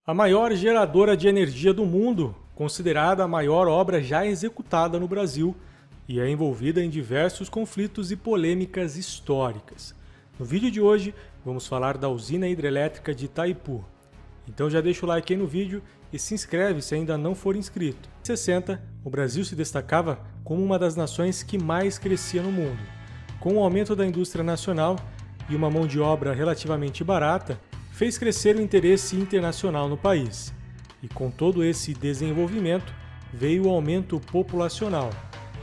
A maior geradora de energia do mundo, considerada a maior obra já executada no Brasil e é envolvida em diversos conflitos e polêmicas históricas. No vídeo de hoje, vamos falar da usina hidrelétrica de Itaipu. Então já deixa o like aí no vídeo e se inscreve se ainda não for inscrito. Em 60, o Brasil se destacava como uma das nações que mais crescia no mundo. Com o aumento da indústria nacional e uma mão de obra relativamente barata, fez crescer o interesse internacional no país. E com todo esse desenvolvimento, veio o aumento populacional.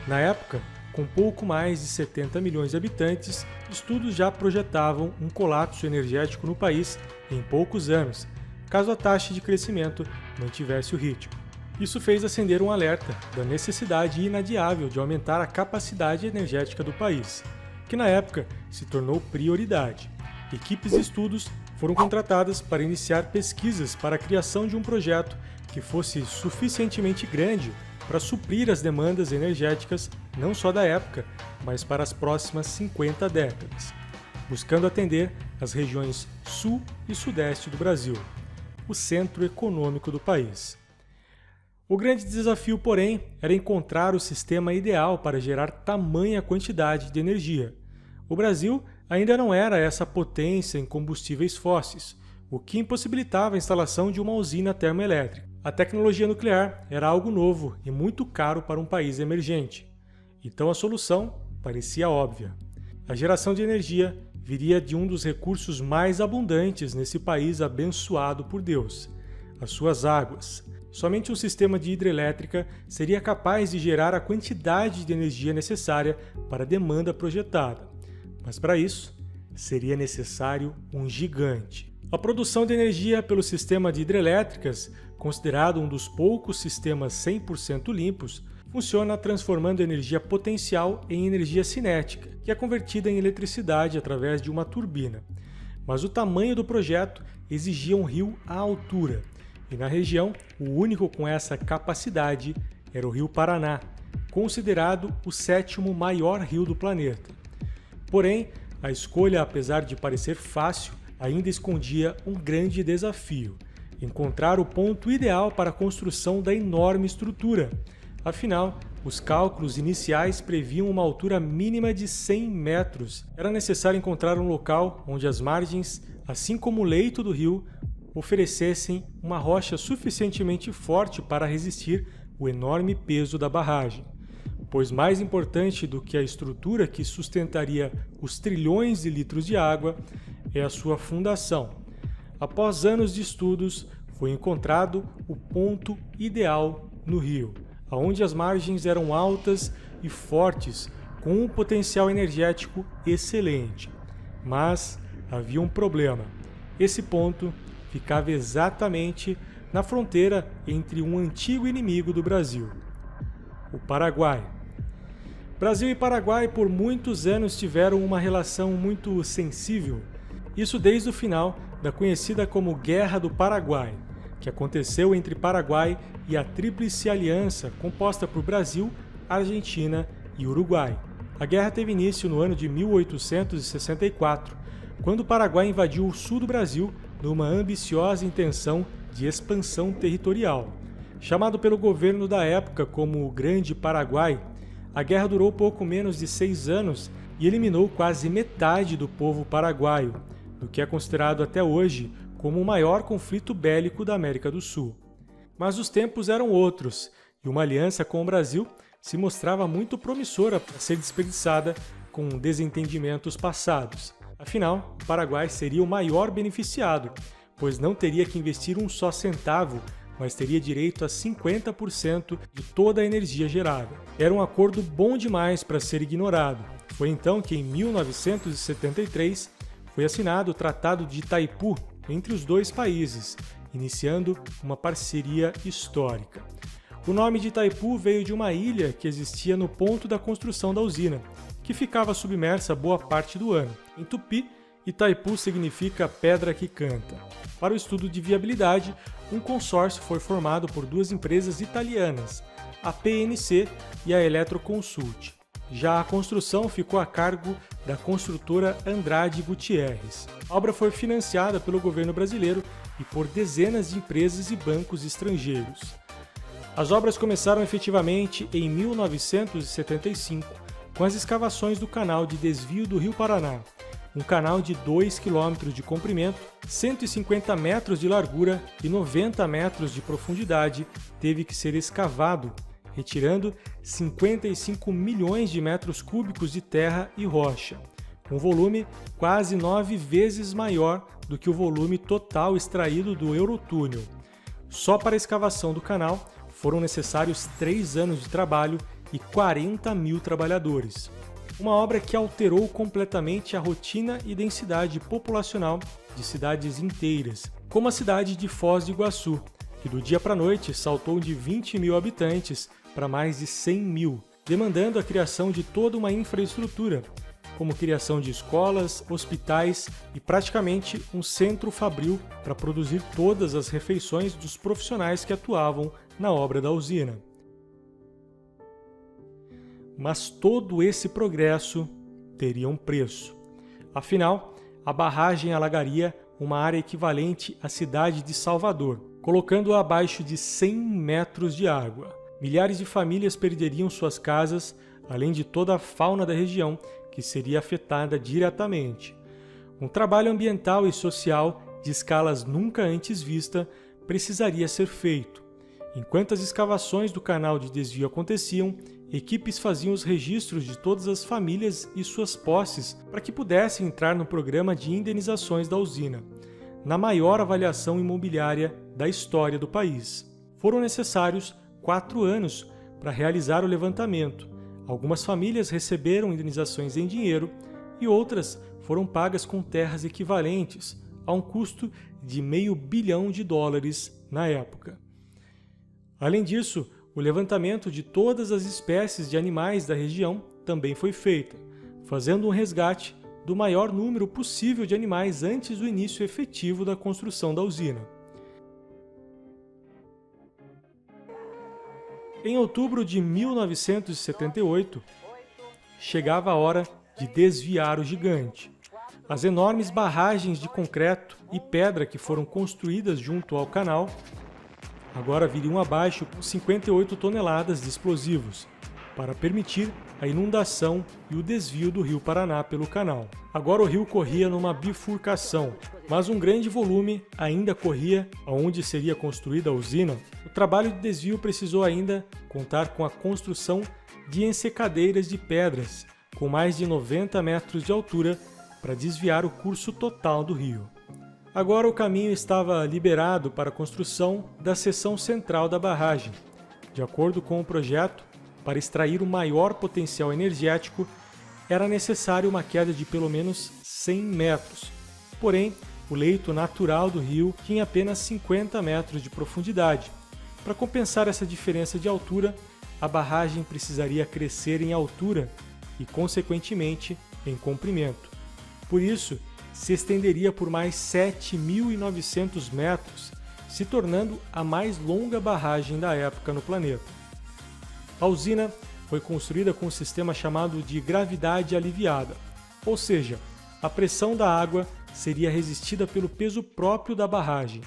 Na época, com pouco mais de 70 milhões de habitantes, estudos já projetavam um colapso energético no país em poucos anos, caso a taxa de crescimento mantivesse o ritmo. Isso fez acender um alerta da necessidade inadiável de aumentar a capacidade energética do país, que na época se tornou prioridade. Equipes de estudos foram contratadas para iniciar pesquisas para a criação de um projeto que fosse suficientemente grande para suprir as demandas energéticas não só da época, mas para as próximas 50 décadas, buscando atender as regiões sul e sudeste do Brasil, o centro econômico do país. O grande desafio, porém, era encontrar o sistema ideal para gerar tamanha quantidade de energia. O Brasil ainda não era essa potência em combustíveis fósseis, o que impossibilitava a instalação de uma usina termoelétrica. A tecnologia nuclear era algo novo e muito caro para um país emergente. Então a solução parecia óbvia. A geração de energia viria de um dos recursos mais abundantes nesse país abençoado por Deus, as suas águas. Somente um sistema de hidrelétrica seria capaz de gerar a quantidade de energia necessária para a demanda projetada. Mas para isso, seria necessário um gigante. A produção de energia pelo sistema de hidrelétricas, considerado um dos poucos sistemas 100% limpos, funciona transformando energia potencial em energia cinética, que é convertida em eletricidade através de uma turbina. Mas o tamanho do projeto exigia um rio à altura, e na região, o único com essa capacidade era o Rio Paraná, considerado o 7º maior rio do planeta. Porém, a escolha, apesar de parecer fácil, ainda escondia um grande desafio: encontrar o ponto ideal para a construção da enorme estrutura. Afinal, os cálculos iniciais previam uma altura mínima de 100 metros. Era necessário encontrar um local onde as margens, assim como o leito do rio, oferecessem uma rocha suficientemente forte para resistir o enorme peso da barragem. Pois mais importante do que a estrutura que sustentaria os trilhões de litros de água é a sua fundação. Após anos de estudos, foi encontrado o ponto ideal no rio, onde as margens eram altas e fortes, com um potencial energético excelente. Mas havia um problema. Esse ponto ficava exatamente na fronteira entre um antigo inimigo do Brasil, o Paraguai. Brasil e Paraguai por muitos anos tiveram uma relação muito sensível, isso desde o final da conhecida como Guerra do Paraguai, que aconteceu entre Paraguai e a Tríplice Aliança, composta por Brasil, Argentina e Uruguai. A guerra teve início no ano de 1864, quando o Paraguai invadiu o sul do Brasil numa ambiciosa intenção de expansão territorial. Chamado pelo governo da época como o Grande Paraguai, a guerra durou pouco menos de 6 anos e eliminou quase metade do povo paraguaio, no que é considerado até hoje como o maior conflito bélico da América do Sul. Mas os tempos eram outros, e uma aliança com o Brasil se mostrava muito promissora para ser desperdiçada com desentendimentos passados. Afinal, o Paraguai seria o maior beneficiado, pois não teria que investir um só centavo, mas teria direito a 50% de toda a energia gerada. Era um acordo bom demais para ser ignorado. Foi então que, em 1973, foi assinado o Tratado de Itaipu entre os dois países, iniciando uma parceria histórica. O nome de Itaipu veio de uma ilha que existia no ponto da construção da usina, que ficava submersa boa parte do ano. Em Tupi, Itaipu significa pedra que canta. Para o estudo de viabilidade, um consórcio foi formado por duas empresas italianas, a PNC e a Eletroconsult. Já a construção ficou a cargo da construtora Andrade Gutierrez. A obra foi financiada pelo governo brasileiro e por dezenas de empresas e bancos estrangeiros. As obras começaram efetivamente em 1975, com as escavações do canal de desvio do Rio Paraná, um canal de 2 km de comprimento, 150 metros de largura e 90 metros de profundidade, teve que ser escavado, retirando 55 milhões de metros cúbicos de terra e rocha, um volume quase 9 vezes maior do que o volume total extraído do Eurotúnel. Só para a escavação do canal foram necessários 3 anos de trabalho e 40 mil trabalhadores. Uma obra que alterou completamente a rotina e densidade populacional de cidades inteiras, como a cidade de Foz do Iguaçu, que do dia para a noite saltou de 20 mil habitantes para mais de 100 mil, demandando a criação de toda uma infraestrutura, como criação de escolas, hospitais e praticamente um centro fabril para produzir todas as refeições dos profissionais que atuavam na obra da usina. Mas todo esse progresso teria um preço. Afinal, a barragem alagaria uma área equivalente à cidade de Salvador, colocando-a abaixo de 100 metros de água. Milhares de famílias perderiam suas casas, além de toda a fauna da região, que seria afetada diretamente. Um trabalho ambiental e social de escalas nunca antes vista precisaria ser feito. Enquanto as escavações do canal de desvio aconteciam, equipes faziam os registros de todas as famílias e suas posses para que pudessem entrar no programa de indenizações da usina, na maior avaliação imobiliária da história do país. Foram necessários 4 anos para realizar o levantamento. Algumas famílias receberam indenizações em dinheiro e outras foram pagas com terras equivalentes a um custo de $500 bilhão na época. Além disso, o levantamento de todas as espécies de animais da região também foi feito, fazendo um resgate do maior número possível de animais antes do início efetivo da construção da usina. Em outubro de 1978, chegava a hora de desviar o gigante. As enormes barragens de concreto e pedra que foram construídas junto ao canal agora viriam abaixo com 58 toneladas de explosivos, para permitir a inundação e o desvio do Rio Paraná pelo canal. Agora o rio corria numa bifurcação, mas um grande volume ainda corria aonde seria construída a usina. O trabalho de desvio precisou ainda contar com a construção de ensecadeiras de pedras, com mais de 90 metros de altura, para desviar o curso total do rio. Agora o caminho estava liberado para a construção da seção central da barragem. De acordo com o projeto, para extrair o maior potencial energético, era necessário uma queda de pelo menos 100 metros. Porém, o leito natural do rio tinha apenas 50 metros de profundidade. Para compensar essa diferença de altura, a barragem precisaria crescer em altura e, consequentemente, em comprimento. Por isso, se estenderia por mais 7.900 metros, se tornando a mais longa barragem da época no planeta. A usina foi construída com um sistema chamado de gravidade aliviada, ou seja, a pressão da água seria resistida pelo peso próprio da barragem.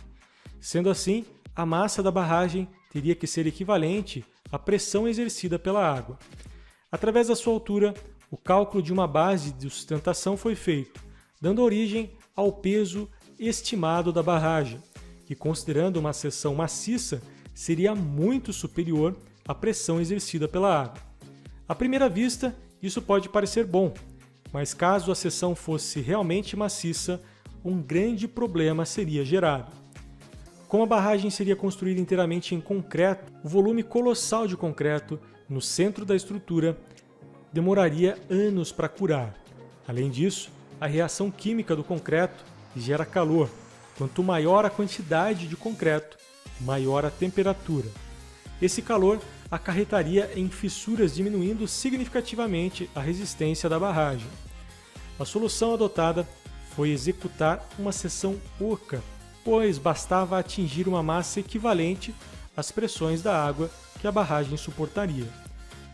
Sendo assim, a massa da barragem teria que ser equivalente à pressão exercida pela água. Através da sua altura, o cálculo de uma base de sustentação foi feito, dando origem ao peso estimado da barragem, que, considerando uma seção maciça, seria muito superior à pressão exercida pela água. À primeira vista, isso pode parecer bom, mas caso a seção fosse realmente maciça, um grande problema seria gerado. Como a barragem seria construída inteiramente em concreto, o volume colossal de concreto no centro da estrutura demoraria anos para curar. Além disso, a reação química do concreto gera calor. Quanto maior a quantidade de concreto, maior a temperatura. Esse calor acarretaria em fissuras, diminuindo significativamente a resistência da barragem. A solução adotada foi executar uma seção oca, pois bastava atingir uma massa equivalente às pressões da água que a barragem suportaria.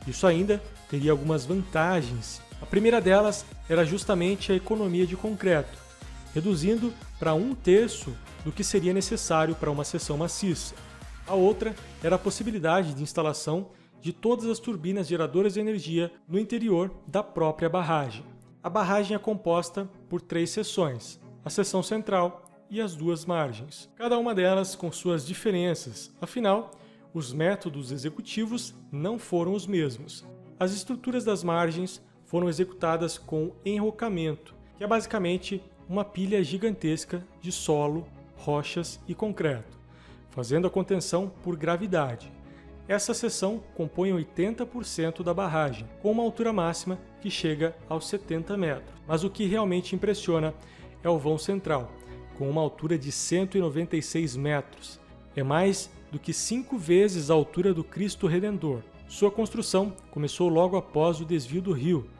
Isso ainda teria algumas vantagens. A primeira delas era justamente a economia de concreto, reduzindo para 1/3 do que seria necessário para uma seção maciça. A outra era a possibilidade de instalação de todas as turbinas geradoras de energia no interior da própria barragem. A barragem é composta por 3 seções, a seção central e as 2 margens, cada uma delas com suas diferenças, afinal, os métodos executivos não foram os mesmos. As estruturas das margens foram executadas com enrocamento, que é basicamente uma pilha gigantesca de solo, rochas e concreto, fazendo a contenção por gravidade. Essa seção compõe 80% da barragem, com uma altura máxima que chega aos 70 metros. Mas o que realmente impressiona é o vão central, com uma altura de 196 metros. É mais do que 5 vezes a altura do Cristo Redentor. Sua construção começou logo após o desvio do rio.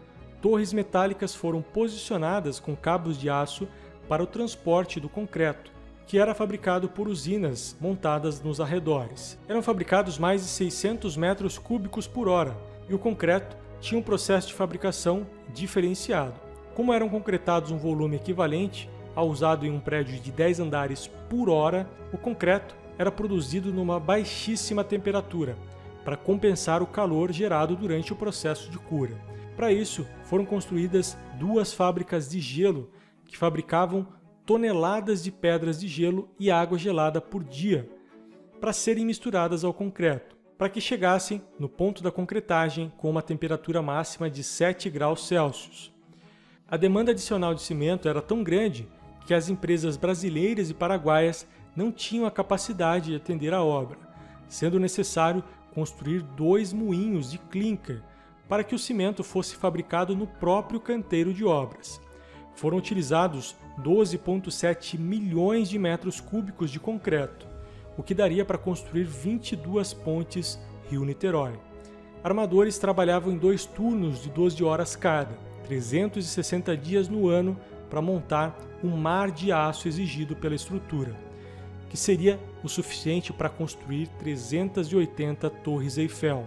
Torres metálicas foram posicionadas com cabos de aço para o transporte do concreto, que era fabricado por usinas montadas nos arredores. Eram fabricados mais de 600 metros cúbicos por hora, e o concreto tinha um processo de fabricação diferenciado. Como eram concretados um volume equivalente ao usado em um prédio de 10 andares por hora, o concreto era produzido numa baixíssima temperatura, para compensar o calor gerado durante o processo de cura. Para isso, foram construídas 2 fábricas de gelo que fabricavam toneladas de pedras de gelo e água gelada por dia, para serem misturadas ao concreto, para que chegassem no ponto da concretagem com uma temperatura máxima de 7 graus Celsius. A demanda adicional de cimento era tão grande que as empresas brasileiras e paraguaias não tinham a capacidade de atender a obra, sendo necessário construir 2 moinhos de clinker para que o cimento fosse fabricado no próprio canteiro de obras. Foram utilizados 12,7 milhões de metros cúbicos de concreto, o que daria para construir 22 pontes Rio-Niterói. Armadores trabalhavam em 2 turnos de 12 horas cada, 360 dias no ano, para montar um mar de aço exigido pela estrutura, que seria o suficiente para construir 380 torres Eiffel.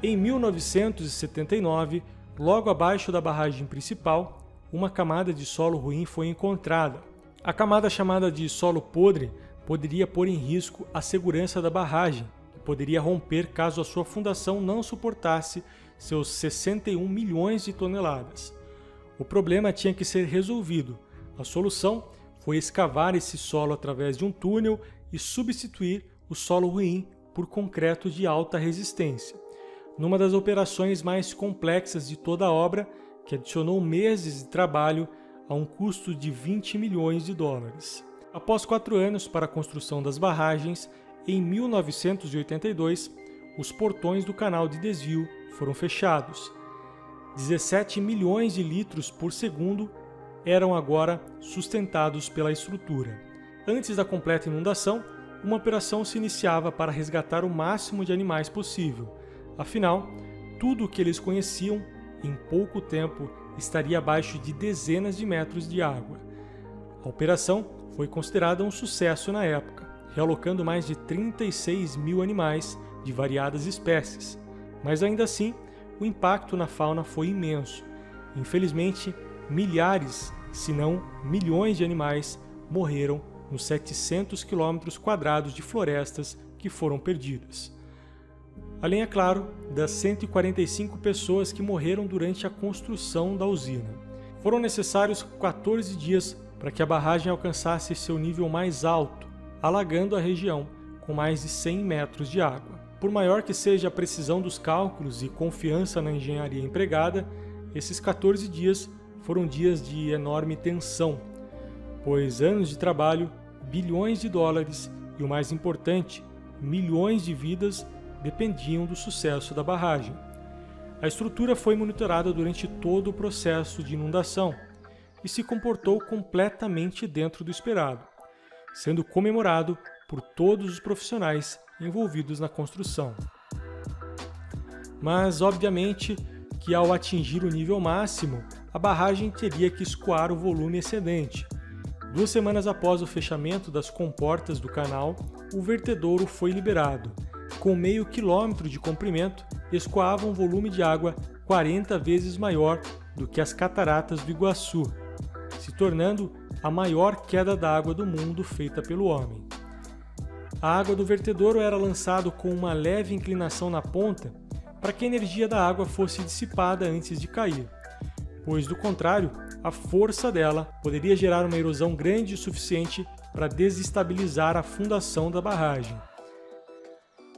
Em 1979, logo abaixo da barragem principal, uma camada de solo ruim foi encontrada. A camada chamada de solo podre poderia pôr em risco a segurança da barragem, que poderia romper caso a sua fundação não suportasse seus 61 milhões de toneladas. O problema tinha que ser resolvido. A solução foi escavar esse solo através de um túnel e substituir o solo ruim por concreto de alta resistência. Numa das operações mais complexas de toda a obra, que adicionou meses de trabalho a um custo de 20 milhões de dólares. Após 4 anos para a construção das barragens, em 1982, os portões do canal de desvio foram fechados. 17 milhões de litros por segundo eram agora sustentados pela estrutura. Antes da completa inundação, uma operação se iniciava para resgatar o máximo de animais possível. Afinal, tudo o que eles conheciam, em pouco tempo, estaria abaixo de dezenas de metros de água. A operação foi considerada um sucesso na época, realocando mais de 36 mil animais de variadas espécies. Mas ainda assim, o impacto na fauna foi imenso. Infelizmente, milhares, se não milhões de animais morreram nos 700 km² de florestas que foram perdidas. Além, é claro, das 145 pessoas que morreram durante a construção da usina. Foram necessários 14 dias para que a barragem alcançasse seu nível mais alto, alagando a região com mais de 100 metros de água. Por maior que seja a precisão dos cálculos e confiança na engenharia empregada, esses 14 dias foram dias de enorme tensão, pois anos de trabalho, bilhões de dólares e, o mais importante, milhões de vidas dependiam do sucesso da barragem. A estrutura foi monitorada durante todo o processo de inundação e se comportou completamente dentro do esperado, sendo comemorado por todos os profissionais envolvidos na construção. Mas, obviamente, que ao atingir o nível máximo, a barragem teria que escoar o volume excedente. 2 semanas após o fechamento das comportas do canal, o vertedouro foi liberado, com meio quilômetro de comprimento escoava um volume de água 40 vezes maior do que as cataratas do Iguaçu, se tornando a maior queda d'água do mundo feita pelo homem. A água do vertedouro era lançada com uma leve inclinação na ponta para que a energia da água fosse dissipada antes de cair, pois, do contrário, a força dela poderia gerar uma erosão grande o suficiente para desestabilizar a fundação da barragem.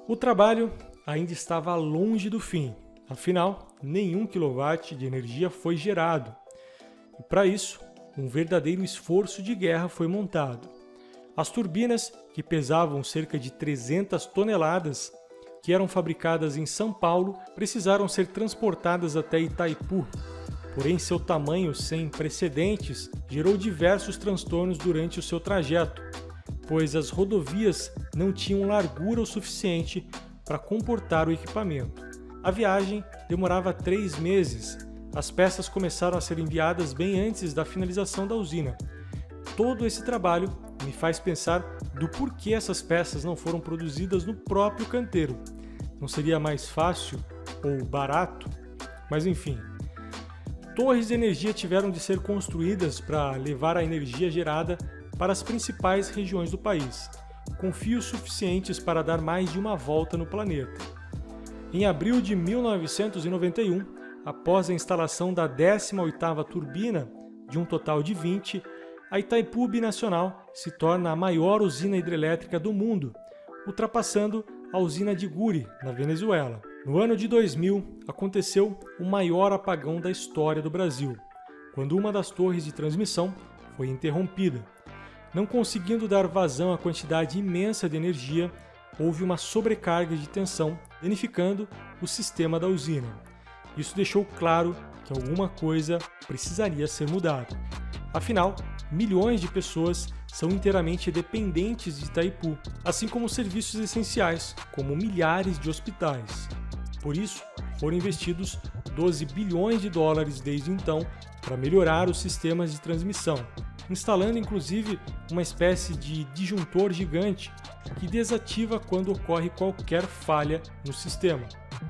O trabalho ainda estava longe do fim, afinal, nenhum quilowatt de energia foi gerado. E para isso, um verdadeiro esforço de guerra foi montado. As turbinas, que pesavam cerca de 300 toneladas, que eram fabricadas em São Paulo, precisaram ser transportadas até Itaipu. Porém, seu tamanho sem precedentes gerou diversos transtornos durante o seu trajeto, pois as rodovias não tinham largura o suficiente para comportar o equipamento. A viagem demorava 3 meses. As peças começaram a ser enviadas bem antes da finalização da usina. Todo esse trabalho me faz pensar do porquê essas peças não foram produzidas no próprio canteiro. Não seria mais fácil ou barato? Mas enfim. Torres de energia tiveram de ser construídas para levar a energia gerada para as principais regiões do país, com fios suficientes para dar mais de uma volta no planeta. Em abril de 1991, após a instalação da 18ª turbina, de um total de 20, a Itaipu Binacional se torna a maior usina hidrelétrica do mundo, ultrapassando a usina de Guri, na Venezuela. No ano de 2000, aconteceu o maior apagão da história do Brasil, quando uma das torres de transmissão foi interrompida. Não conseguindo dar vazão à quantidade imensa de energia, houve uma sobrecarga de tensão, danificando o sistema da usina. Isso deixou claro que alguma coisa precisaria ser mudada. Afinal, milhões de pessoas são inteiramente dependentes de Itaipu, assim como serviços essenciais, como milhares de hospitais. Por isso, foram investidos 12 bilhões de dólares desde então para melhorar os sistemas de transmissão, instalando inclusive uma espécie de disjuntor gigante que desativa quando ocorre qualquer falha no sistema,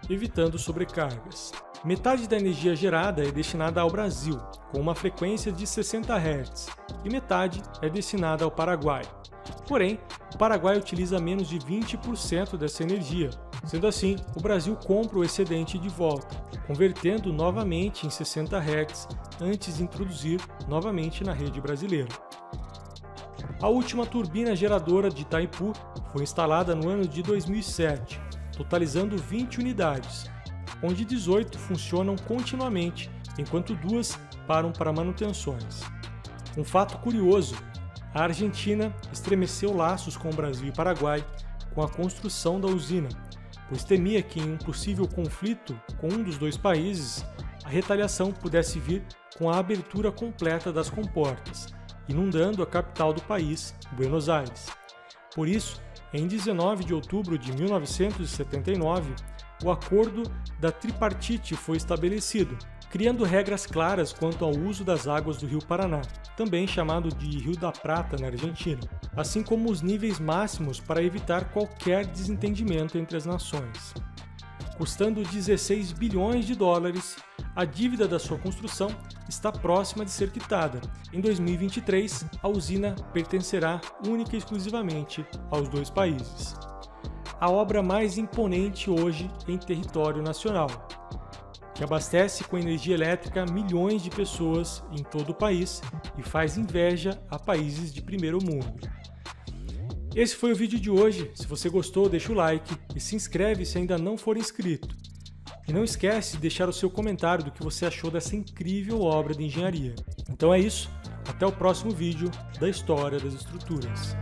evitando sobrecargas. Metade da energia gerada é destinada ao Brasil, com uma frequência de 60 Hz, e metade é destinada ao Paraguai. Porém, o Paraguai utiliza menos de 20% dessa energia. Sendo assim, o Brasil compra o excedente de volta, convertendo novamente em 60 Hz antes de introduzir novamente na rede brasileira. A última turbina geradora de Itaipu foi instalada no ano de 2007, totalizando 20 unidades, onde 18 funcionam continuamente, enquanto 2 param para manutenções. Um fato curioso: a Argentina estremeceu laços com o Brasil e Paraguai com a construção da usina, pois temia que em um possível conflito com um dos dois países, a retaliação pudesse vir com a abertura completa das comportas, inundando a capital do país, Buenos Aires. Por isso, em 19 de outubro de 1979, o Acordo da Tripartite foi estabelecido, criando regras claras quanto ao uso das águas do Rio Paraná, também chamado de Rio da Prata na Argentina, assim como os níveis máximos para evitar qualquer desentendimento entre as nações. Custando 16 bilhões de dólares, a dívida da sua construção está próxima de ser quitada. Em 2023, a usina pertencerá única e exclusivamente aos dois países. A obra mais imponente hoje em território nacional, que abastece com energia elétrica milhões de pessoas em todo o país e faz inveja a países de primeiro mundo. Esse foi o vídeo de hoje. Se você gostou, deixa o like e se inscreve se ainda não for inscrito. E não esquece de deixar o seu comentário do que você achou dessa incrível obra de engenharia. Então é isso, até o próximo vídeo da História das Estruturas.